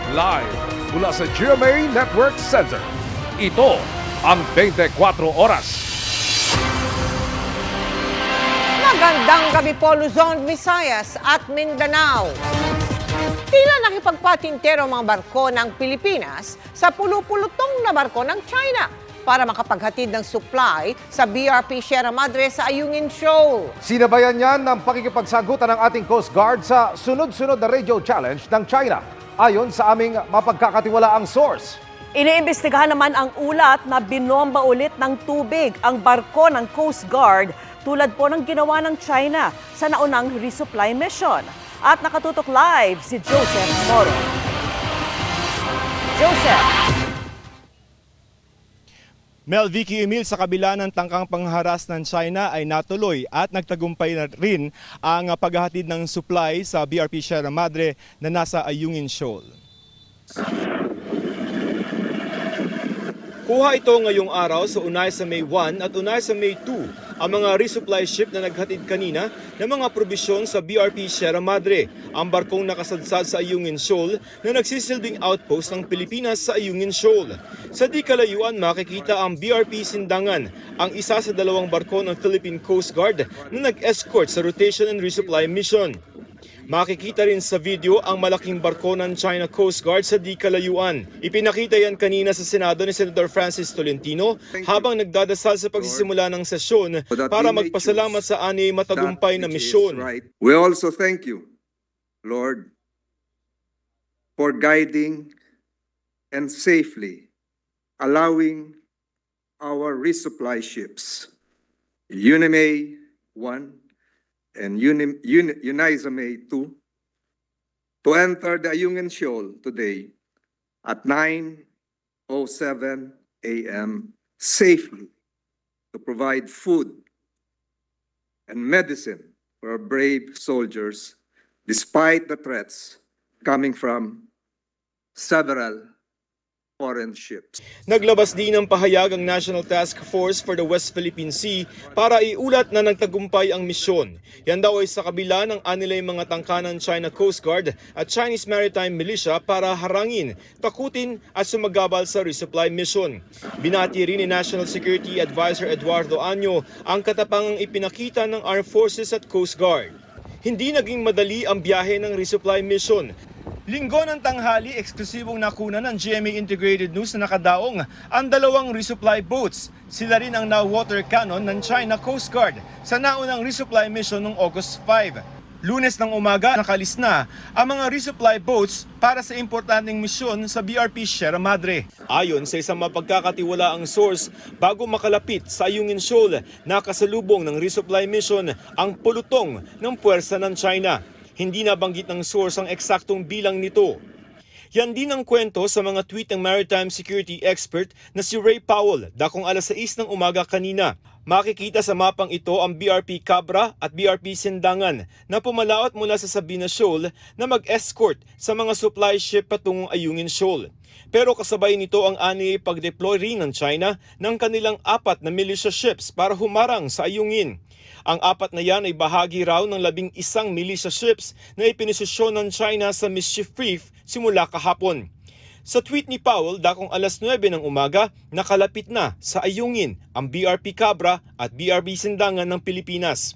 Live mula sa GMA Network Center. Ito ang 24 Oras. Magandang gabi po Luzon, Visayas at Mindanao. Tila nakipagpatintero ang mga barko ng Pilipinas sa pulupulutong na barko ng China para makapaghatid ng supply sa BRP Sierra Madre sa Ayungin Shoal. Sinabayan yan ng pakikipagsagutan ng ating Coast Guard sa sunod-sunod na radio challenge ng China. Ayon sa aming mapagkakatiwalaang source. Iniimbestigahan naman ang ulat na binomba ulit ng tubig ang barko ng Coast Guard tulad po ng ginawa ng China sa naunang resupply mission. At nakatutok live si Joseph Moro. Joseph. Mel, Vicky, Emil, sa kabila ng tangkang pangharas ng China ay natuloy at nagtagumpay na rin ang paghahatid ng supply sa BRP Sierra Madre na nasa Ayungin Shoal. Kuha ito ngayong araw sa unay sa May 1 at unay sa May 2 ang mga resupply ship na naghatid kanina ng mga probisyon sa BRP Sierra Madre, ang barkong nakasadsad sa Ayungin Shoal na nagsisilbing outpost ng Pilipinas sa Ayungin Shoal. Sa di kalayuan makikita ang BRP Sindangan, ang isa sa dalawang barko ng Philippine Coast Guard na nag-escort sa rotation and resupply mission. Makikita rin sa video ang malaking barko ng China Coast Guard sa di kalayuan. Ipinakita yan kanina sa Senado ni Senator Francis Tolentino habang nagdadasal sa pagsisimula ng sesyon para magpasalamat sa ani matagumpay na misyon. We also thank you, Lord, for guiding and safely allowing our resupply ships, Unimay 1 and Unizame 2, to enter the Ayungin Shoal today at 9:07 a.m. safely to provide food and medicine for our brave soldiers despite the threats coming from several foreign ships. Naglabas din ng pahayag ang National Task Force for the West Philippine Sea para iulat na nagtagumpay ang misyon. Yan daw ay sa kabila ng anilay mga tangka ng China Coast Guard at Chinese Maritime Militia para harangin, takutin at sumagabal sa resupply mission. Binati rin ni National Security Advisor Eduardo Año ang katapangang ipinakita ng Armed Forces at Coast Guard. Hindi naging madali ang biyahe ng resupply mission. Linggo ng tanghali, eksklusibong nakuna ng GMA Integrated News na nakadaong ang dalawang resupply boats. Sila rin ang na-water cannon ng China Coast Guard sa naunang resupply mission noong August 5. Lunes ng umaga, nakalis na ang mga resupply boats para sa importanteng misyon sa BRP Sierra Madre. Ayon sa isang mapagkakatiwalaang source, bago makalapit sa Ayungin Shoal, nakasalubong ng resupply mission ang pulutong ng puwersa ng China. Hindi nabanggit ng source ang eksaktong bilang nito. Yan din ang kwento sa mga tweet ng maritime security expert na si Ray Powell dakong alas 6 ng umaga kanina. Makikita sa mapang ito ang BRP Cabra at BRP Sindangan na pumalaot mula sa Sabina Shoal na mag-escort sa mga supply ship patungong Ayungin Shoal. Pero kasabay nito ang ani pag-deploy rin ng China ng kanilang 4 na militia ships para humarang sa Ayungin. Ang 4 na yan ay bahagi raw ng 11 militia ships na ipinisisyon ng China sa Mischief Reef simula kahapon. Sa tweet ni Powell, dakong alas 9 ng umaga, nakalapit na sa Ayungin ang BRP Cabra at BRP Sindangan ng Pilipinas.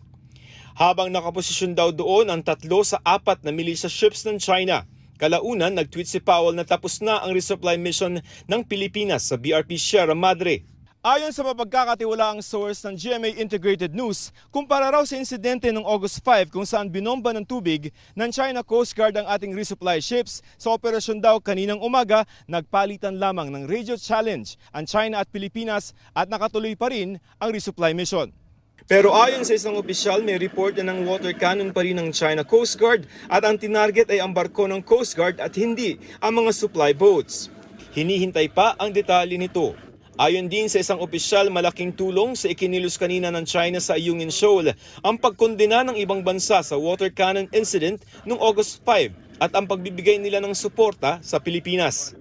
Habang nakaposisyon daw doon ang 3 sa 4 na militia ships ng China. Kalaunan, nag-tweet si Powell na tapos na ang resupply mission ng Pilipinas sa BRP Sierra Madre. Ayon sa mapagkakatiwalaang source ng GMA Integrated News, kumpara raw sa insidente noong August 5 kung saan binomba ng tubig ng China Coast Guard ang ating resupply ships, sa operasyon daw kaninang umaga, nagpalitan lamang ng radio challenge ang China at Pilipinas at nakatuloy pa rin ang resupply mission. Pero ayon sa isang opisyal, may report na ng water cannon pa rin ng China Coast Guard at ang tinarget ay ang barko ng Coast Guard at hindi ang mga supply boats. Hinihintay pa ang detalye nito. Ayon din sa isang opisyal, malaking tulong sa ikinilos kanina ng China sa Ayungin Shoal ang pagkondena ng ibang bansa sa water cannon incident noong August 5 at ang pagbibigay nila ng suporta sa Pilipinas.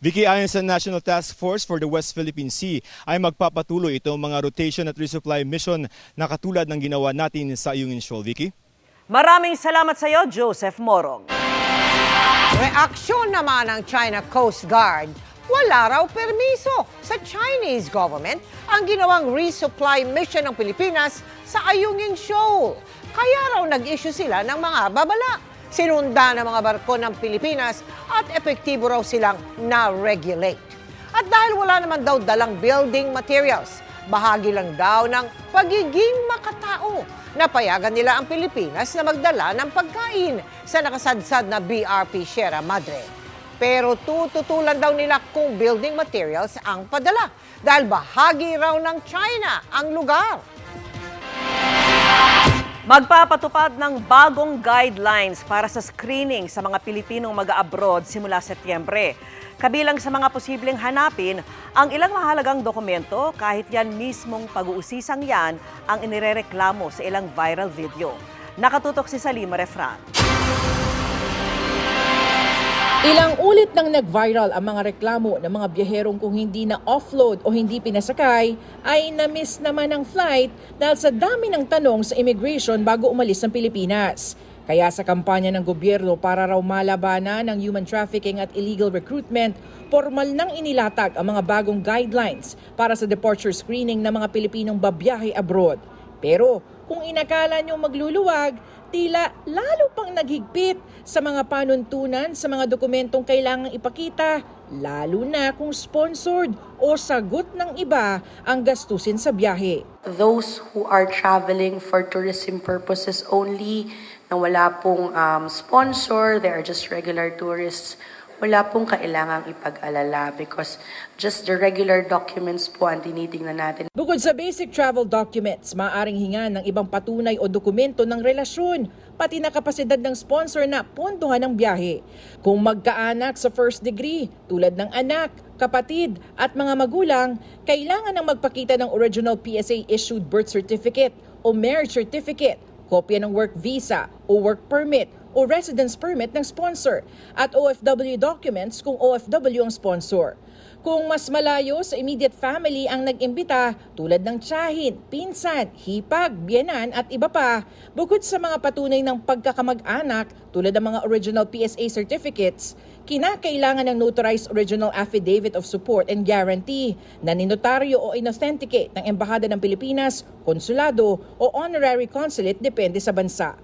Vicky, ayon sa National Task Force for the West Philippine Sea, ay magpapatuloy itong mga rotation at resupply mission na katulad ng ginawa natin sa Ayungin Shoal. Vicky? Maraming salamat sa iyo, Joseph Morong. Reaksyon naman ng China Coast Guard, wala raw permiso sa Chinese government ang ginawang resupply mission ng Pilipinas sa Ayungin Shoal. Kaya raw nag-issue sila ng mga babala. Sinunda ng mga barko ng Pilipinas at epektibo raw silang na-regulate. At dahil wala naman daw dalang building materials, bahagi lang daw ng pagiging makatao. Napayagan nila ang Pilipinas na magdala ng pagkain sa nakasadsad na BRP Sierra Madre. Pero tututulan daw nila kung building materials ang padala dahil bahagi raw ng China ang lugar. Magpapatupad ng bagong guidelines para sa screening sa mga Pilipinong mag-abroad simula Setyembre. Kabilang sa mga posibleng hanapin ang ilang mahalagang dokumento kahit yan mismong pag-uusisang yan ang inirereklamo sa ilang viral video. Nakatutok si Salima Refran. Ilang ulit nang nag-viral ang mga reklamo ng mga biyaherong kung hindi na offload o hindi pinasakay ay na-miss naman ang flight dahil sa dami ng tanong sa immigration bago umalis ng Pilipinas. Kaya sa kampanya ng gobyerno para raw malabanan ng human trafficking at illegal recruitment, formal nang inilatag ang mga bagong guidelines para sa departure screening ng mga Pilipinong babiyahe abroad. Pero kung inakala nyo magluluwag, tila lalo pang naghigpit sa mga panuntunan sa mga dokumentong kailangang ipakita, lalo na kung sponsored o sagot ng iba ang gastusin sa biyahe. Those who are traveling for tourism purposes only, na wala pong sponsor, they are just regular tourists, wala pong kailangang ipag-alala because just the regular documents po ang tinitingnan natin. Bukod sa basic travel documents, maaaring hingan ng ibang patunay o dokumento ng relasyon, pati na kapasidad ng sponsor na pondohan ng biyahe. Kung magkaanak sa first degree, tulad ng anak, kapatid at mga magulang, kailangan ng magpakita ng original PSA-issued birth certificate o marriage certificate, kopya ng work visa o work permit o residence permit ng sponsor at OFW documents kung OFW ang sponsor. Kung mas malayo sa immediate family ang nag-imbita tulad ng tiyahin, pinsan, hipag, biyenan at iba pa, bukod sa mga patunay ng pagkakamag-anak tulad ng mga original PSA certificates, kinakailangan ng notarized original affidavit of support and guarantee na ninotaryo o inauthenticate ng Embahada ng Pilipinas, konsulado o honorary consulate depende sa bansa.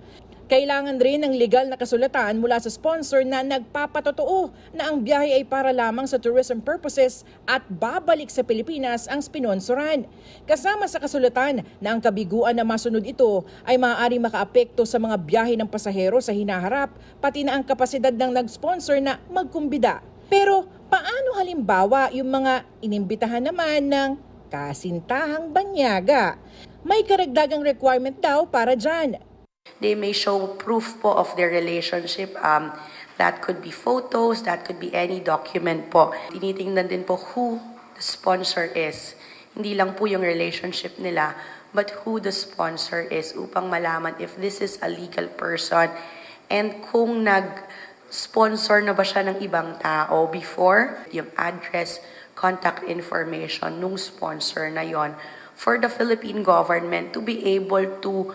Kailangan rin ng legal na kasulatan mula sa sponsor na nagpapatotoo na ang biyahe ay para lamang sa tourism purposes at babalik sa Pilipinas ang sponsoran. Kasama sa kasulatan na ang kabiguan na masunod ito ay maaaring makaapekto sa mga biyahe ng pasahero sa hinaharap, pati na ang kapasidad ng nag-sponsor na magkumbida. Pero paano halimbawa yung mga inimbitahan naman ng kasintahang banyaga? May karagdagang requirement daw para dyan. They may show proof po of their relationship. That could be photos, that could be any document po. Tinitingnan din po who the sponsor is. Hindi lang po yung relationship nila, but who the sponsor is upang malaman if this is a legal person and kung nag-sponsor na ba siya ng ibang tao before, yung address, contact information nung sponsor na yon for the Philippine government to be able to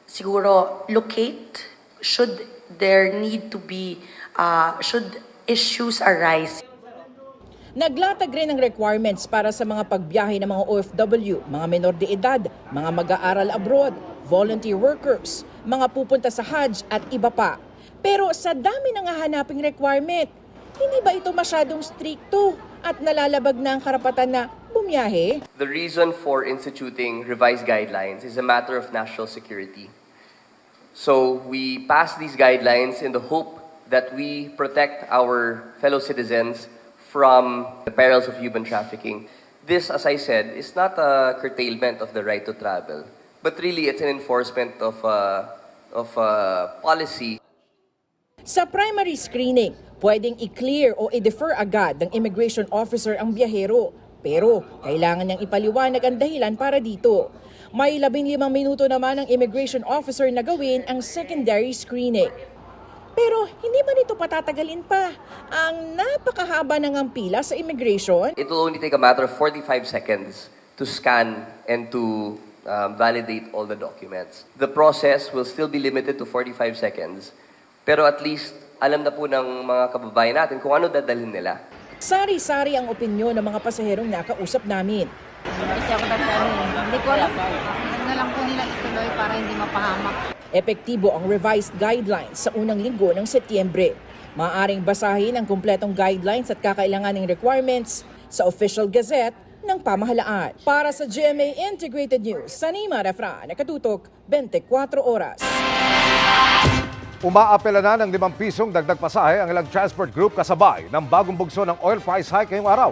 siguro locate should there need to be should issues arise. Naglatag rin ng requirements para sa mga pagbiyahe ng mga OFW, mga menor de edad, mga mag-aaral abroad, volunteer workers, mga pupunta sa Hajj at iba pa. Pero sa dami ng hahanaping requirement, hindi ba ito masyadong stricto at nalalabag na ang karapatan na bumiyahe? The reason for instituting revised guidelines is a matter of national security. So we pass these guidelines in the hope that we protect our fellow citizens from the perils of human trafficking. This, as I said, is not a curtailment of the right to travel, but really it's an enforcement of policy. Sa primary screening, pwedeng i-clear o i-defer agad ng immigration officer ang biyahero. Pero kailangan niyang ipaliwanag ang dahilan para dito. May 15 minuto naman ang immigration officer na gawin ang secondary screening. Pero hindi ba nito patatagalin pa ang napakahaba ng pila sa immigration? It will only take a matter of 45 seconds to scan and to validate all the documents. The process will still be limited to 45 seconds, pero at least alam na po ng mga kababayan natin kung ano dadalhin nila. Sari-sari ang opinyon ng mga pasaherong nakausap namin. Kasi ako hindi ko alam. Na lang po nila ituloy para hindi mapahamak. Epektibo ang revised guidelines sa unang linggo ng Setyembre. Maaaring basahin ang kumpletong guidelines at kakailanganing requirements sa Official Gazette ng pamahalaan. Para sa GMA Integrated News, Sanima Refra, nakatutok 24 oras. Umaapela na ng 5 pisong dagdag pasahe ang ilang transport group kasabay ng bagong bugso ng oil price hike ngayong araw.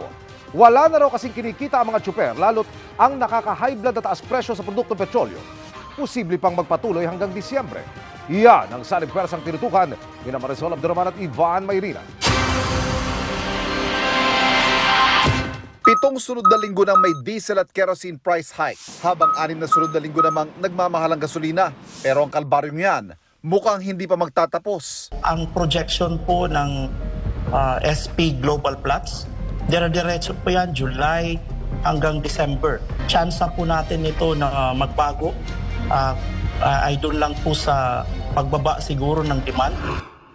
Wala na raw kasing kinikita ang mga tsuper lalo't ang nakaka-high blood at taas presyo sa produktong petrolyo. Posible pang magpatuloy hanggang Disyembre. Yan ang saling pwersang tinutukan ni Marisol Abduraman at Ivan Mayrina. 7 sunod na linggo nang may diesel at kerosene price hike, habang 6 na sunod na linggo namang nagmamahal ang gasolina. Pero ang kalbaryong yan, mukhang hindi pa magtatapos. Ang projection po ng SP Global Platts, dire-diretso po yan July hanggang December. Chance na po natin ito na magbago ay doon lang po sa pagbaba siguro ng demand.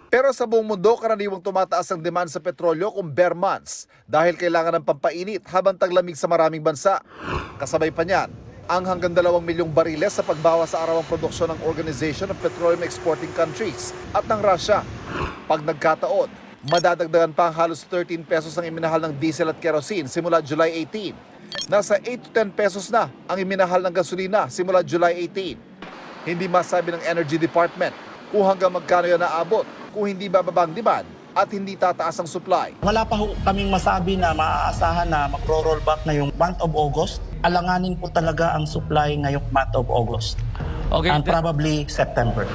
Pero sa buong mundo, karaniwang tumataas ang demand sa petrolyo kung bare months dahil kailangan ng pampainit habang taglamig sa maraming bansa. Kasabay pa niyan, ang hanggang 2 milyong bariles sa pagbawas sa arawang produksyon ng Organization of Petroleum Exporting Countries at ng Russia. Pag nagkataon, madadagdagan pa ang halos 13 pesos ang iminahal ng diesel at kerosene simula July 18. Nasa 8 to 10 pesos na ang iminahal ng gasolina simula July 18. Hindi masabi ng Energy Department kung hanggang magkano yan naabot kung hindi bababang demand at hindi tataas ang supply. Wala pa ho kaming masabi na maaasahan na magro-roll back na yung month of August. Alanganin po talaga ang supply ngayong month of August. And probably September.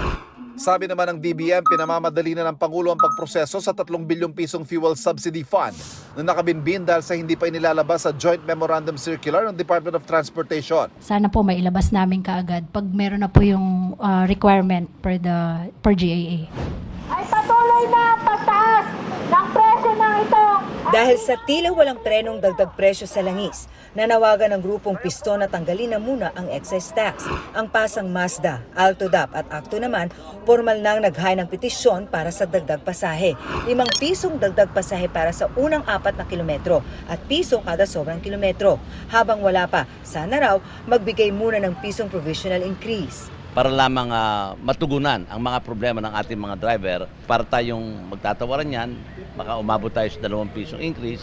Sabi naman ng DBM, pinamamadali na ng Pangulo ang pagproseso sa 3 bilyong pisong fuel subsidy fund na nakabinbin dahil sa hindi pa inilalabas sa Joint Memorandum Circular ng Department of Transportation. Sana po mailabas namin kaagad pag meron na po yung requirement per GAA. Ay patuloy na pagtaas ng presyo ng ito. Dahil sa tila walang trenong dagdag presyo sa langis, nanawagan ng grupong Piston na tanggalin na muna ang excess tax. Ang pasang Mazda, Altodap at Acto naman, formal nang naghain ng petisyon para sa dagdag pasahe. 5 pisong dagdag pasahe para sa unang 4 na kilometro at piso kada sobrang kilometro. Habang wala pa, sana raw magbigay muna ng pisong provisional increase. Para lamang matugunan ang mga problema ng ating mga driver, para tayong magtatawaran yan, baka umabot tayo sa 2 pisong increase.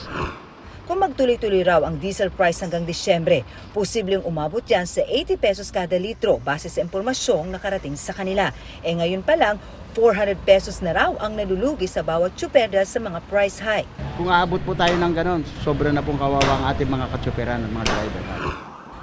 Kung magtuloy-tuloy raw ang diesel price hanggang Disyembre, posibleng umabot yan sa 80 pesos kada litro base sa impormasyong nakarating sa kanila. Ngayon pa lang, 400 pesos na raw ang nalulugi sa bawat tsuper dahil sa mga price hike. Kung aabot po tayo ng ganon, sobra na pong kawawa ang ating mga katsuperan ng mga driver.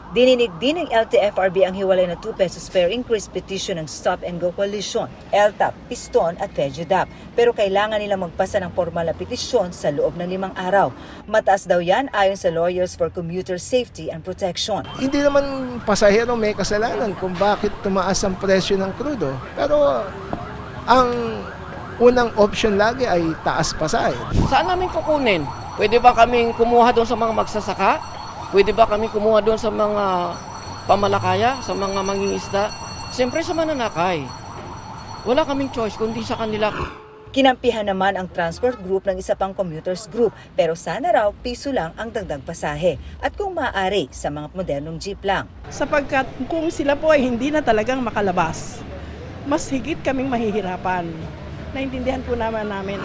Dininig din ng LTFRB ang hiwalay na 2 pesos fare increase petition ng Stop and Go Coalition, LTAP, Piston at FEDUDAP. Pero kailangan nila magpasa ng formal na petisyon sa loob ng 5 araw. Mataas daw yan ayon sa Lawyers for Commuter Safety and Protection. Hindi naman pasahero may kasalanan kung bakit tumaas ang presyo ng krudo. Pero ang unang option lagi ay taas pasahe. Saan namin kukunin? Pwede ba kaming kumuha doon sa mga magsasaka? Pwede ba kami kumuha doon sa mga pamalakaya, sa mga mangingisda? Siyempre sa mananakay. Wala kaming choice kundi sa kanila. Kinampihan naman ang transport group ng isa pang commuters group, pero sana raw piso lang ang dagdag pasahe at kung maaari sa mga modernong jeep lang. Sapagkat kung sila po ay hindi na talagang makalabas, mas higit kaming mahihirapan. Naintindihan po namin.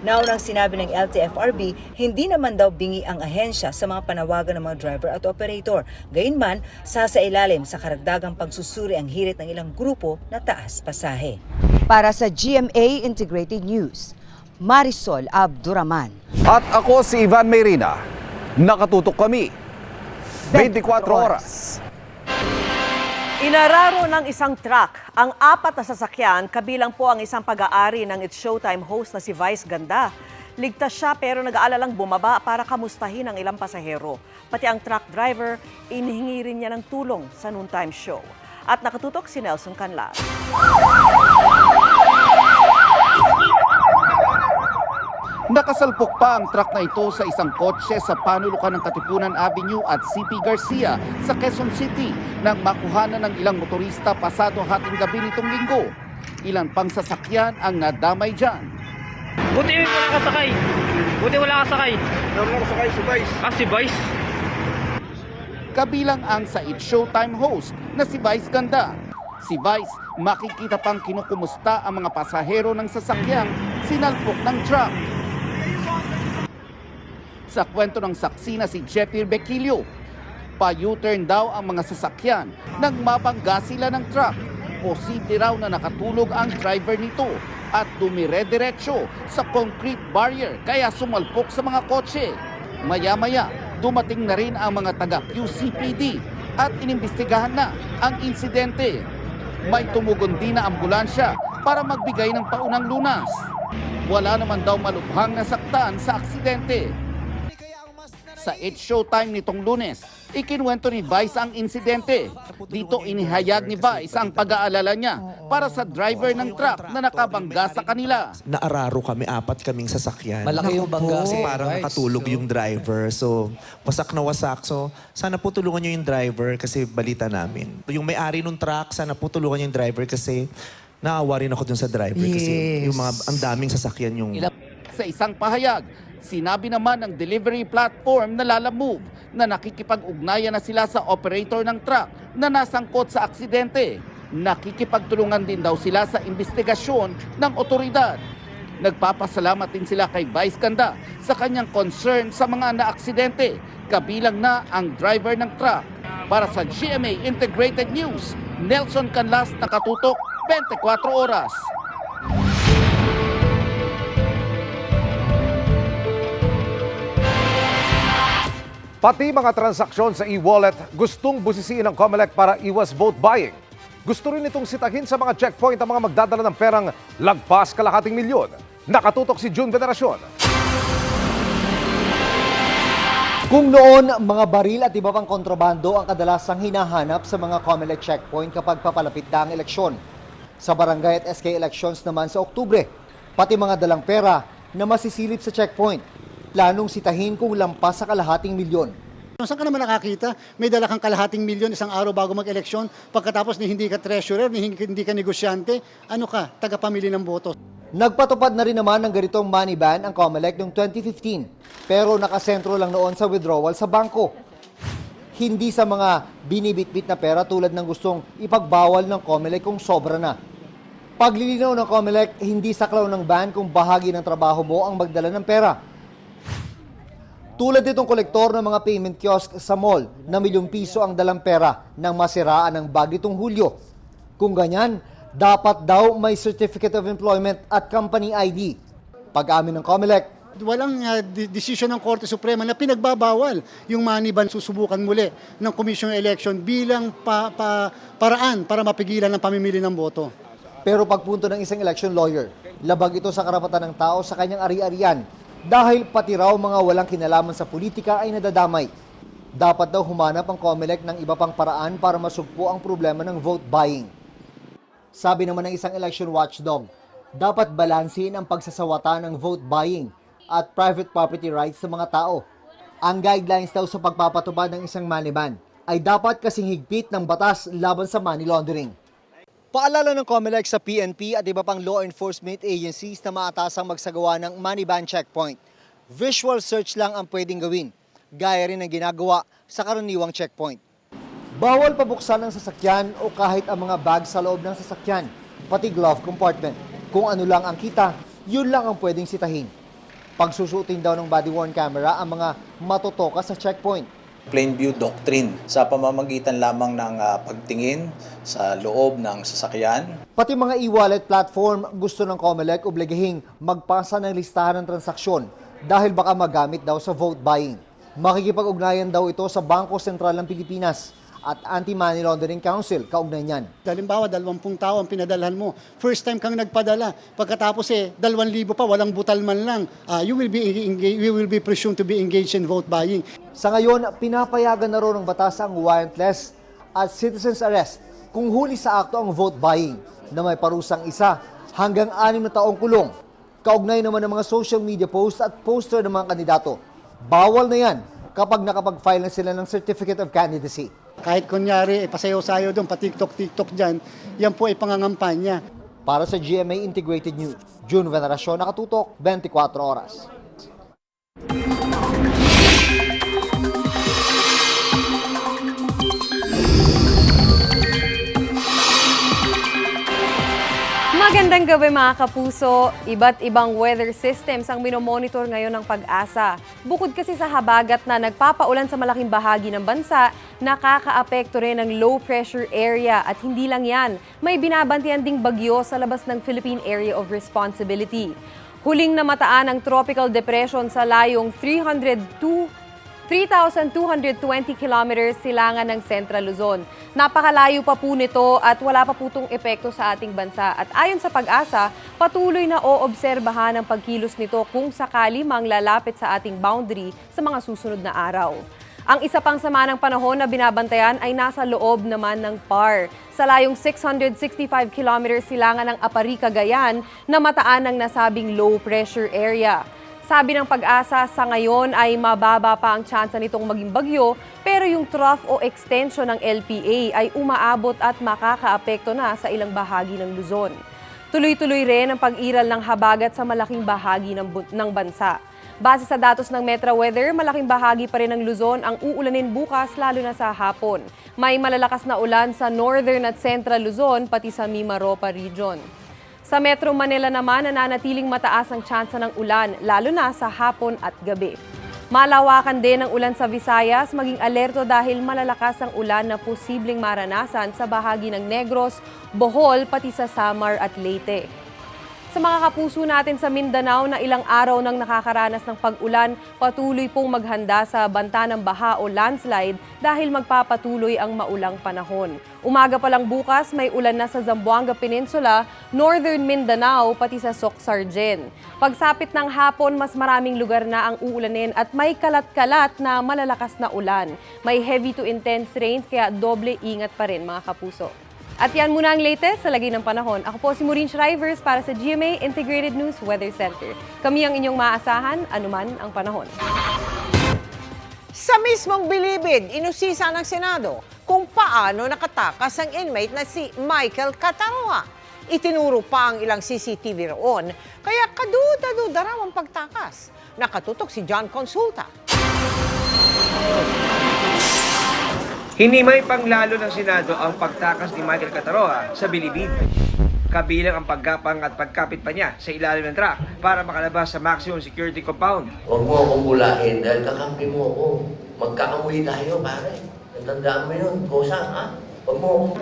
Naunang sinabi ng LTFRB, hindi naman daw bingi ang ahensya sa mga panawagan ng mga driver at operator. Gayunman, sasailalim sa karagdagang pagsusuri ang hirit ng ilang grupo na taas pasahe. Para sa GMA Integrated News, Marisol Abduraman. At ako si Ivan Mayrina. Nakatutok kami 24 oras. Inararo ng isang truck ang 4 na sasakyan, kabilang po ang isang pag-aari ng It's Showtime host na si Vice Ganda. Ligtas siya pero nag-aalalang bumaba para kamustahin ang ilang pasahero. Pati ang truck driver, inihingi rin niya ng tulong sa noontime show. At nakatutok si Nelson Canlas. Nakasalpok pa ang truck na ito sa isang kotse sa panulukan ng Katipunan Avenue at CP Garcia sa Quezon City nang makuhanan ng ilang motorista pasado hating gabi nitong linggo. Ilan pang sasakyan ang nadamay dyan. Buti wala kasakay. Wala kasakay, si Vice. Si Vice. Kabilang ang sa It's Showtime host na si Vice Ganda. Si Vice makikita pang kinukumusta ang mga pasahero ng sasakyang sinalpok ng truck. Sa kwento ng saksi na si Jeffy Bequilio, pa-U-turn daw ang mga sasakyan nang mabangga sila ng truck. Posible raw na nakatulog ang driver nito at dumire-diretso sa concrete barrier kaya sumalpok sa mga kotse. Maya-maya, dumating na rin ang mga taga-QCPD at inimbestigahan na ang insidente. May tumugon din na ambulansya para magbigay ng paunang lunas. Wala naman daw malubhang nasaktan sa aksidente. Sa It's Showtime nitong Lunes, ikinuwento ni Vice ang insidente. Dito inihayag ni Vice ang pag-aalala niya para sa driver ng truck na nakabangga sa kanila. Naararo kami, 4 kaming sasakyan. Malaki yung bangga. Kasi parang nakatulog yung driver. So, wasak na wasak. So, sana po tulungan nyo yung driver kasi balita namin. Yung may-ari ng truck, sana po tulungan nyo yung driver kasi naawa rin ako dun sa driver. Kasi yung ang daming sasakyan yung... Sa isang pahayag, sinabi naman ng delivery platform na Lalamove na nakikipag-ugnayan na sila sa operator ng truck na nasangkot sa aksidente. Nakikipagtulungan din daw sila sa investigasyon ng otoridad. Nagpapasalamat din sila kay Vice Ganda sa kanyang concern sa mga naaksidente, kabilang na ang driver ng truck. Para sa GMA Integrated News, Nelson Canlas, nakatutok 24 oras. Pati mga transaksyon sa e-wallet gustong busisiin ng COMELEC para iwas vote buying. Gusto rin itong sitahin sa mga checkpoint ang mga magdadala ng perang lagpas kalahating milyon. Nakatutok si June Veneracion. Kung noon, mga baril at iba pang kontrabando ang kadalasang hinahanap sa mga COMELEC checkpoint kapag papalapit na ang eleksyon. Sa barangay at SK elections naman sa Oktubre, pati mga dalang pera na masisilip sa checkpoint. Planong sitahin kung lampas sa kalahating milyon. Saan ka naman nakakita? May dala kang kalahating milyon isang araw bago mag-eleksyon. Pagkatapos hindi ka treasurer, hindi ka negosyante, ano ka? Tagapamili ng boto. Nagpatupad na rin naman ng ganitong money ban ang COMELEC noong 2015. Pero nakasentro lang noon sa withdrawal sa bangko. Hindi sa mga binibitbit na pera tulad ng gustong ipagbawal ng COMELEC kung sobra na. Paglilinaw ng COMELEC, hindi saklaw ng ban kung bahagi ng trabaho mo ang magdala ng pera. Tulad itong kolektor ng mga payment kiosk sa mall na ₱1,000,000 ang dalang pera nang masiraan ng bag nitong Hulyo. Kung ganyan, dapat daw may Certificate of Employment at Company ID. Pag-amin ng COMELEC, walang desisyon ng Korte Suprema na pinagbabawal yung money ban. Susubukan muli ng Commission on Election bilang paraan para mapigilan ang pamimili ng boto. Pero pagpunto ng isang election lawyer, labag ito sa karapatan ng tao sa kanyang ari-arian. Dahil pati raw mga walang kinalaman sa politika ay nadadamay. Dapat daw humanap ang COMELEC ng iba pang paraan para masugpo ang problema ng vote buying. Sabi naman ng isang election watchdog, dapat balansin ang pagsasawata ng vote buying at private property rights sa mga tao. Ang guidelines daw sa pagpapatupad ng isang money ban ay dapat kasing higpit ng batas laban sa money laundering. Paalala ng COMELEC sa PNP at iba pang law enforcement agencies na maatasang magsagawa ng money ban checkpoint. Visual search lang ang pwedeng gawin, gaya rin ng ginagawa sa karaniwang checkpoint. Bawal pabuksan ang sasakyan o kahit ang mga bag sa loob ng sasakyan, pati glove compartment. Kung ano lang ang kita, yun lang ang pwedeng sitahin. Pagsusutin daw ng body-worn camera ang mga matotoka sa checkpoint. Plain view doctrine sa pamamagitan lamang ng pagtingin sa loob ng sasakyan. Pati mga e-wallet platform gusto ng COMELEC obligahing magpasa ng listahan ng transaksyon dahil baka magamit daw sa vote buying. Makikipag-ugnayan daw ito sa Bangko Sentral ng Pilipinas at Anti-Money Laundering Council, kaugnay niyan. Halimbawa, 20 tao ang pinadalhan mo. First time kang nagpadala. Pagkatapos 2,000 pa, walang butal man lang. You will be presumed to be engaged in vote buying. Sa ngayon, pinapayagan na rin ng batas ang warrantless at citizen's arrest kung huli sa akto ang vote buying na may parusang 1 hanggang 6 na taong kulong. Kaugnay naman ng mga social media post at poster ng mga kandidato. Bawal na yan kapag nakapag-file na sila ng Certificate of Candidacy. Kahit kunyari, pasayaw-sayaw doon, pa-TikTok dyan, yan po ay pangangampanya. Para sa GMA Integrated News, June Veneracion, Nakatutok, 24 Oras. Magandang gabi mga kapuso. Iba't ibang weather systems ang minomonitor ngayon ng Pag-asa. Bukod kasi sa habagat na nagpapaulan sa malaking bahagi ng bansa, nakakaapekto rin ng low pressure area at hindi lang yan, may binabantian ding bagyo sa labas ng Philippine Area of Responsibility. Huling namataan ang tropical depression sa layong 3,220 kilometers silangan ng Central Luzon. Napakalayo pa po nito at wala pa po itong epekto sa ating bansa. At ayon sa Pag-asa, patuloy na oobserbahan ang pagkilos nito kung sakali mang lalapit sa ating boundary sa mga susunod na araw. Ang isa pang sama ng panahon na binabantayan ay nasa loob naman ng PAR. Sa layong 665 kilometers silangan ng Apari, Cagayan, namataan ng nasabing low pressure area. Sabi ng Pag-asa, sa ngayon ay mababa pa ang tsansa nitong maging bagyo, pero yung trough o extension ng LPA ay umaabot at makakaapekto na sa ilang bahagi ng Luzon. Tuloy-tuloy rin ang pag-iral ng habagat sa malaking bahagi ng bansa. Base sa datos ng Metra Weather, malaking bahagi pa rin ng Luzon ang uulanin bukas lalo na sa hapon. May malalakas na ulan sa Northern at Central Luzon pati sa Mimaropa region. Sa Metro Manila naman, nananatiling mataas ang tsansa ng ulan, lalo na sa hapon at gabi. Malawakan din ang ulan sa Visayas, maging alerto dahil malalakas ang ulan na posibleng maranasan sa bahagi ng Negros, Bohol, pati sa Samar at Leyte. Sa mga kapuso natin sa Mindanao na ilang araw nang nakakaranas ng pag-ulan, patuloy pong maghanda sa banta ng baha o landslide dahil magpapatuloy ang maulang panahon. Umaga pa lang bukas, may ulan na sa Zamboanga Peninsula, Northern Mindanao, pati sa Soc-Sargen. Pagsapit ng hapon, mas maraming lugar na ang uulanin at may kalat-kalat na malalakas na ulan. May heavy to intense rains kaya doble ingat pa rin mga kapuso. At yan muna ang latest sa lagay ng panahon. Ako po si Maureen Shrivers para sa GMA Integrated News Weather Center. Kami ang inyong maasahan, anuman ang panahon. Sa mismong bilibid, inusisa ng Senado kung paano nakatakas ang inmate na si Michael Cataroha. Itinuro pa ang ilang CCTV roon, kaya kaduda-duda raw ang pagtakas. Nakatutok si John Consulta. Hinimay panglalo ng Senado ang pagtakas ni Michael Cataroha sa bilibid. Kabilang ang paggapang at pagkapit pa niya sa ilalim ng truck para makalabas sa maximum security compound. Huwag mo akong bulain dahil kakampi mo ako. Magkakamuhi tayo, pare. Natandaan mo yun, Kosa, ha? Huwag mo akong...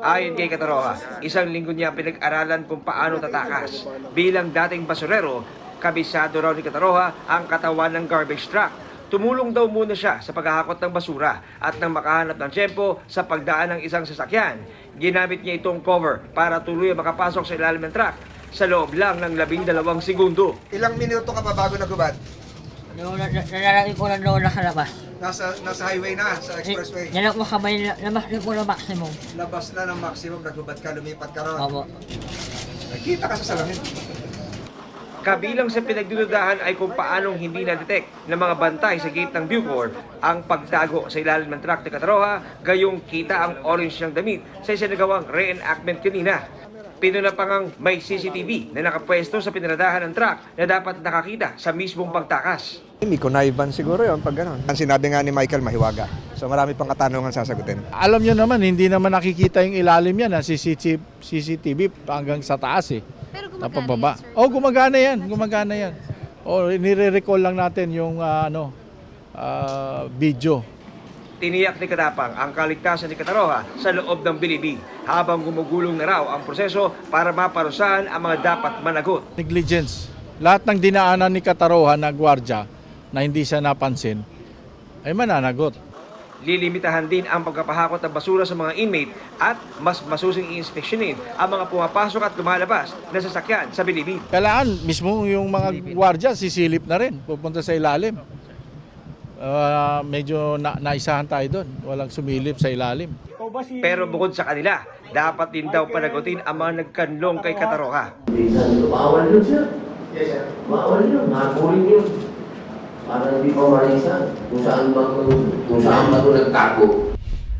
Ayon kay Cataroha, isang linggo niya pinag-aralan kung paano tatakas. Bilang dating basurero, kabisado raw ni Cataroha ang katawan ng garbage truck. Tumulong daw muna siya sa paghahakot ng basura at nang makahanap ng tiyempo sa pagdaan ng isang sasakyan. Ginamit niya itong cover para tuloy makapasok sa ilalim ng truck sa loob lang ng 12 segundo. Ilang minuto ka pa bago nagubad? Nanalaki ko na doon nakalabas. Nasa highway na, sa expressway? Yan ako kamay, labas na po ng maximum. Labas na ng maximum, nagubad ka, lumipat ka ron? Opo. Nakita ka sa salamin? Kabilang sa pinagdududahan ay kung paanong hindi na-detect ng mga bantay sa gate ng Bucor ang pagtago sa ilalim ng truck ni Cataroha, gayong kita ang orange niyang damit sa isinagawang reenactment kanina. Pinuna pa ngang may CCTV na nakapwesto sa pinaradahan ng truck na dapat nakakita sa mismong pagtakas. May connivan siguro yun pag gano'n. Ang sinabi nga ni Michael, mahiwaga. So marami pang katanungan sasagutin. Alam nyo naman, hindi naman nakikita yung ilalim yan na CCTV hanggang sa taas eh. Pero gumagana yan, gumagana yan. O nire-recall lang natin yung video. Tiniyak ni Katapang ang kaligtasan ni Cataroha sa loob ng bilibid habang gumugulong na raw ang proseso para maparusahan ang mga dapat managot. Negligence. Lahat ng dinaanan ni Cataroha na gwardiya na hindi siya napansin ay mananagot. Lilimitahan din ang pagkapahakot ng basura sa mga inmate at mas masusing i-inspeksyonin ang mga pumapasok at lumalabas na sasakyan sa bilibid. Kailangan mismo yung mga gwardiya sisilip na rin, pupunta sa ilalim. Medyo naisahan tayo doon, walang sumilip sa ilalim. Pero bukod sa kanila, dapat din daw panagutin ang mga nagkanlong kay Kataroha. Bawal yun, sir. Bawal yun. Nakuling yun. Para hindi pa malisan kung saan ba ito nagtago.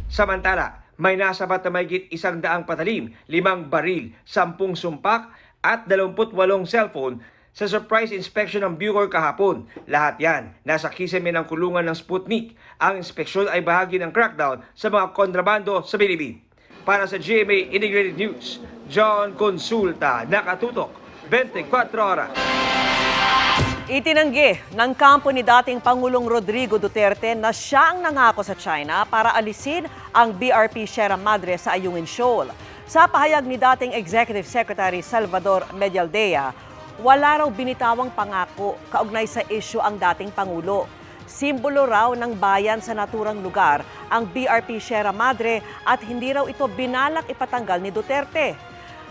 Samantala, may nasabat na mahigit 100 patalim, 5 baril, 10 sumpak at 28 cellphone sa surprise inspection ng Bucor kahapon. Lahat yan nasa kisame ng kulungan ng Sputnik. Ang inspeksyon ay bahagi ng crackdown sa mga kontrabando sa Bilibid. Para sa GMA Integrated News, John Consulta, nakatutok, 24 oras. Itinanggi ng kampo ni dating Pangulong Rodrigo Duterte na siya ang nangako sa China para alisin ang BRP Sierra Madre sa Ayungin Shoal. Sa pahayag ni dating Executive Secretary Salvador Medialdea, wala raw binitawang pangako kaugnay sa isyu ang dating Pangulo. Simbolo raw ng bayan sa naturang lugar ang BRP Sierra Madre at hindi raw ito binalak ipatanggal ni Duterte.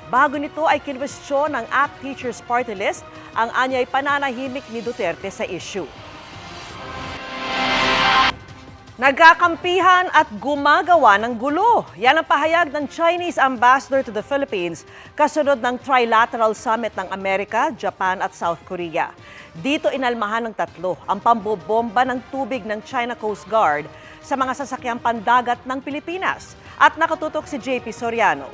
Bago nito ay kinwestiyon ng ACT Teachers Party List ang anyay pananahimik ni Duterte sa issue. Nagkakampihan at gumagawa ng gulo. Yan ang pahayag ng Chinese Ambassador to the Philippines kasunod ng Trilateral Summit ng Amerika, Japan at South Korea. Dito inalmahan ng tatlo ang pambobomba ng tubig ng China Coast Guard sa mga sasakyang pandagat ng Pilipinas. At nakatutok si JP Soriano.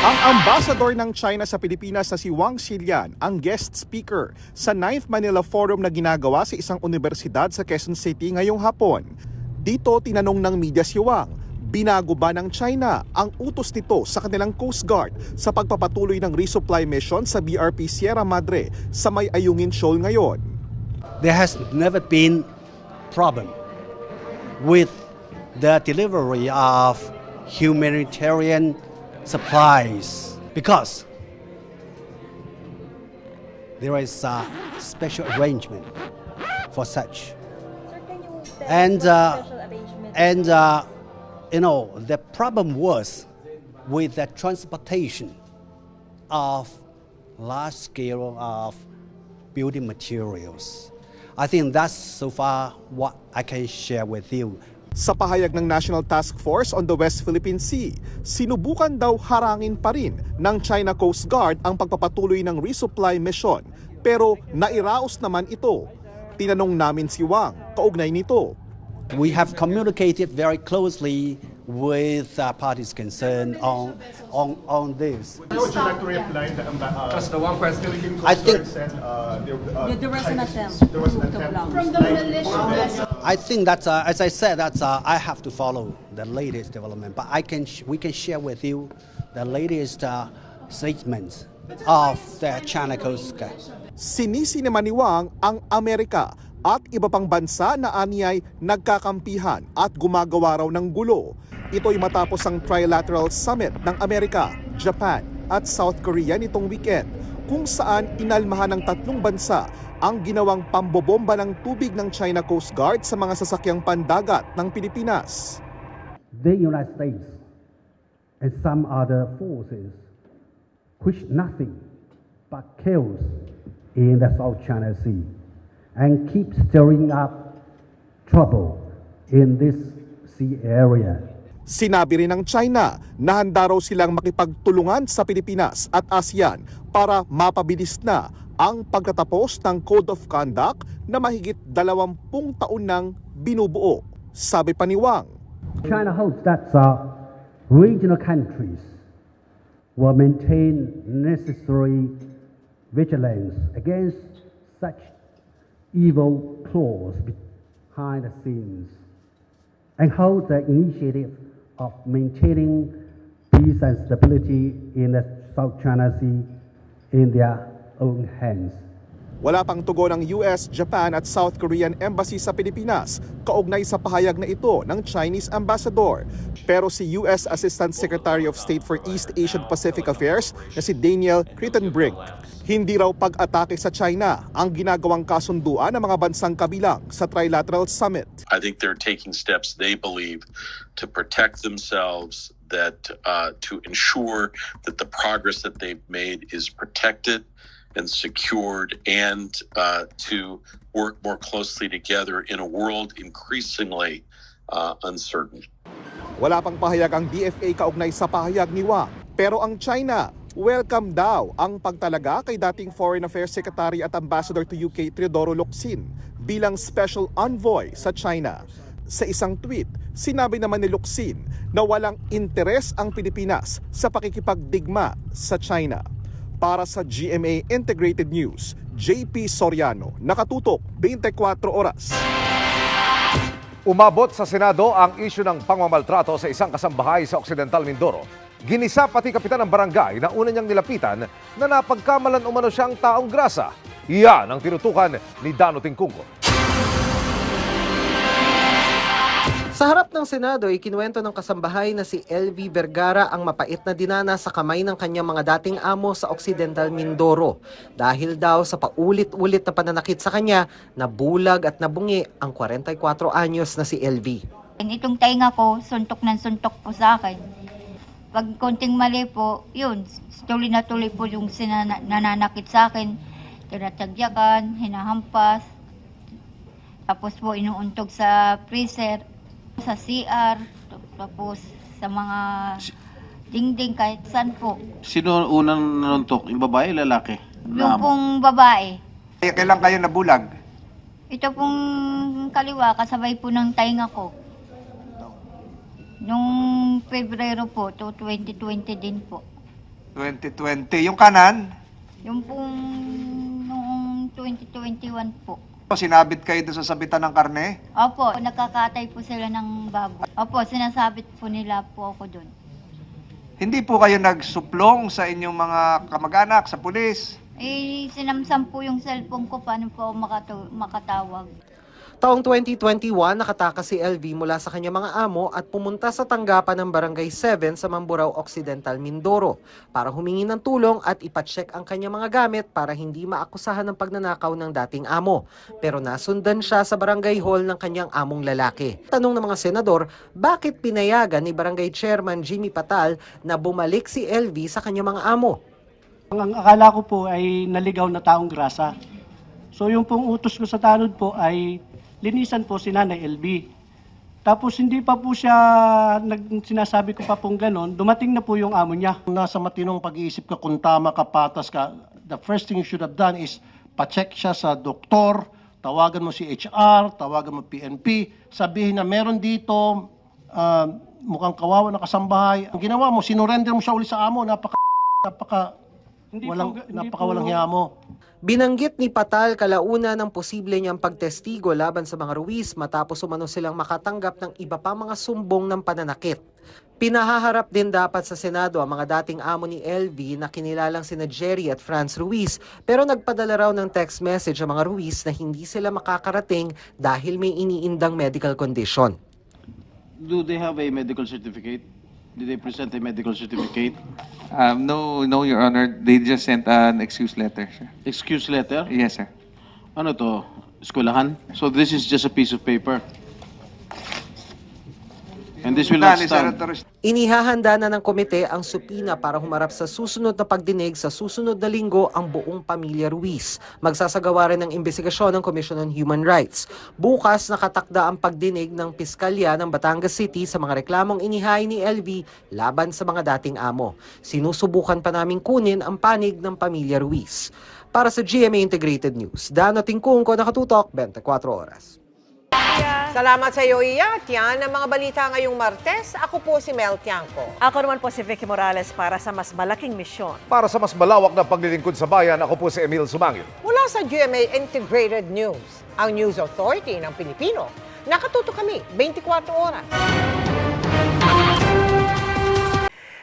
Ang ambassador ng China sa Pilipinas na si Wang Xilian ang guest speaker sa 9th Manila Forum na ginagawa sa isang universidad sa Quezon City ngayong hapon. Dito tinanong ng media si Wang, binago ba ng China ang utos nito sa kanilang Coast Guard sa pagpapatuloy ng resupply mission sa BRP Sierra Madre sa may Ayungin Shoal ngayon? There has never been problem with the delivery of humanitarian supplies because there is a special arrangement for such. And you know, the problem was with the transportation of large scale of building materials. I think that's so far what I can share with you. Sa pahayag ng National Task Force on the West Philippine Sea, sinubukan daw harangin pa rin ng China Coast Guard ang pagpapatuloy ng resupply mission. Pero nairaos naman ito. Tinanong namin si Wang, kaugnay nito. We have communicated very closely with parties concerned on this. How would you like to reply? Because the one question I think there was an attempt. from the militia. I think that, as I said, that I have to follow the latest development, but we can share with you the latest statements of the China Coast Guard. Sinisi naman ni Wang ang Amerika at iba pang bansa na aniyay nagkakampihan at gumagawa raw ng gulo. Ito'y matapos ang Trilateral Summit ng Amerika, Japan at South Korea nitong weekend, kung saan inalmahan ng tatlong bansa ang ginawang pambobomba ng tubig ng China Coast Guard sa mga sasakyang pandagat ng Pilipinas. The United States and some other forces wish nothing but chaos in the South China Sea and keep stirring up trouble in this sea area. Sinabi rin ng China na handa raw silang makipagtulungan sa Pilipinas at ASEAN para mapabilis na ang pagtatapos ng Code of Conduct na mahigit 20 taon nang binubuo. Sabi pa ni Wang, China hopes that regional countries will maintain necessary vigilance against such evil clause behind the scenes and hold the initiative of maintaining peace and stability in the South China Sea in their own hands. wala pang tugon ng US, Japan at South Korean Embassy sa Pilipinas kaugnay sa pahayag na ito ng Chinese Ambassador. Pero si US Assistant Secretary of State for East Asian Pacific Affairs na si Daniel Crittenbrink, hindi raw pag-atake sa China ang ginagawang kasunduan ng mga bansang kabilang sa Trilateral Summit. I think they're taking steps they believe to protect themselves, that to ensure that the progress that they've made is protected and secured, and to work more closely together in a world increasingly uncertain. Wala pang pahayag ang DFA kaugnay sa pahayag ni Wang. Pero ang China, welcome daw ang pagtalaga kay dating Foreign Affairs Secretary at Ambassador to UK Teodoro Locsin bilang Special Envoy sa China. Sa isang tweet, sinabi naman ni Locsin na walang interes ang Pilipinas sa pakikipagdigma sa China. Para sa GMA Integrated News, JP Soriano, nakatutok 24 oras. Umabot sa Senado ang isyu ng pangmamaltrato sa isang kasambahay sa Occidental Mindoro. Ginisa pati kapitan ng barangay na una niyang nilapitan na napagkamalan umano siyang taong grasa. Iyan ang tinutukan ni Dano Tingkungko. Sa harap ng Senado, ikinuwento ng kasambahay na si LV Vergara ang mapait na dinana sa kamay ng kanyang mga dating amo sa Occidental Mindoro. Dahil daw sa paulit-ulit na pananakit sa kanya, nabulag at nabungi ang 44 anyos na si LV. Itong tainga ko, suntok ng suntok po sa akin. Pag konting mali po, yun, tuloy na tuloy po yung nananakit sa akin. Tinatagyakan, hinahampas, tapos po inuuntog sa freezer, sa CR, tapos sa mga dingding kahit saan po. Sino unang nanuntok? Yung babae, lalaki? Yung pong babae. Kailan kayo nabulag? Ito pong kaliwa, kasabay po ng tainga ko. Nung Pebrero po, to 2020 din po. 2020. Yung kanan? Yung pong noong 2021 po. Sinabit kayo doon sa sabitan ng karne? Opo, nakakatay po sila ng baboy. Opo, sinasabit po nila po ako doon. Hindi po kayo nagsuplong sa inyong mga kamag-anak, sa pulis? Sinamsam po yung cellphone ko, paano po ako makatawag. Taong 2021, nakatakas si LV mula sa kanyang mga amo at pumunta sa tanggapan ng Barangay 7 sa Mamburao Occidental, Mindoro para humingi ng tulong at ipacheck ang kanyang mga gamit para hindi maakusahan ng pagnanakaw ng dating amo. Pero nasundan siya sa barangay hall ng kanyang among lalaki. Tanong ng mga senador, bakit pinayagan ni Barangay Chairman Jimmy Patal na bumalik si LV sa kanyang mga amo? Ang akala ko po ay naligaw na taong grasa. So yung pong utos ko sa tanod po ay linisan po si Nanay LB. Tapos hindi pa po siya, sinasabi ko pa pong ganon, dumating na po yung amo niya. Nasa matinong pag-iisip ka, kung tama ka, patas ka, the first thing you should have done is pa-check siya sa doktor, tawagan mo si HR, tawagan mo PNP, sabihin na meron dito, mukhang kawawa na kasambahay. Ang ginawa mo, sinurrender mo siya uli sa amo, napakawalang hiya mo. Binanggit ni Patal kalauna ng posible niyang pagtestigo laban sa mga Ruiz matapos umano silang makatanggap ng iba pa mga sumbong ng pananakit. Pinahaharap din dapat sa Senado ang mga dating amo ni LV na kinilalang sina Jerry at Franz Ruiz, pero nagpadala raw ng text message ang mga Ruiz na hindi sila makakarating dahil may iniindang medical condition. Do they have a medical certificate? Did they present a medical certificate? No, Your Honor. They just sent an excuse letter, sir. Excuse letter? Yes, sir. Ano to? Eskwelahan? So this is just a piece of paper? And this will not stand. Inihahanda na ng komite ang supina para humarap sa susunod na pagdinig sa susunod na linggo ang buong pamilya Ruiz. Magsasagawa rin ng investigasyon ng Commission on Human Rights. Bukas nakatakda ang pagdinig ng Piskalya ng Batangas City sa mga reklamong inihain ni LV laban sa mga dating amo. Sinusubukan pa naming kunin ang panig ng pamilya Ruiz. Para sa GMA Integrated News, Dano Tingkungko, nakatutok 24 oras. Salamat sa iyo, Iya. At yan ang mga balita ngayong Martes. Ako po si Mel Tiangco. Ako naman po si Vicky Morales para sa mas malaking misyon. Para sa mas malawak na paglilingkod sa bayan, ako po si Emil Sumangil. Mula sa GMA Integrated News, ang News Authority ng Pilipino. Nakatuto kami 24 oras.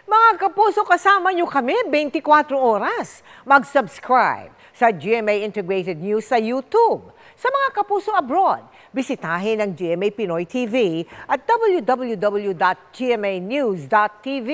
Mga kapuso, kasama nyo kami 24 oras. Mag-subscribe sa GMA Integrated News sa YouTube. Sa mga kapuso abroad, bisitahin ang GMA Pinoy TV at www.gmanews.tv.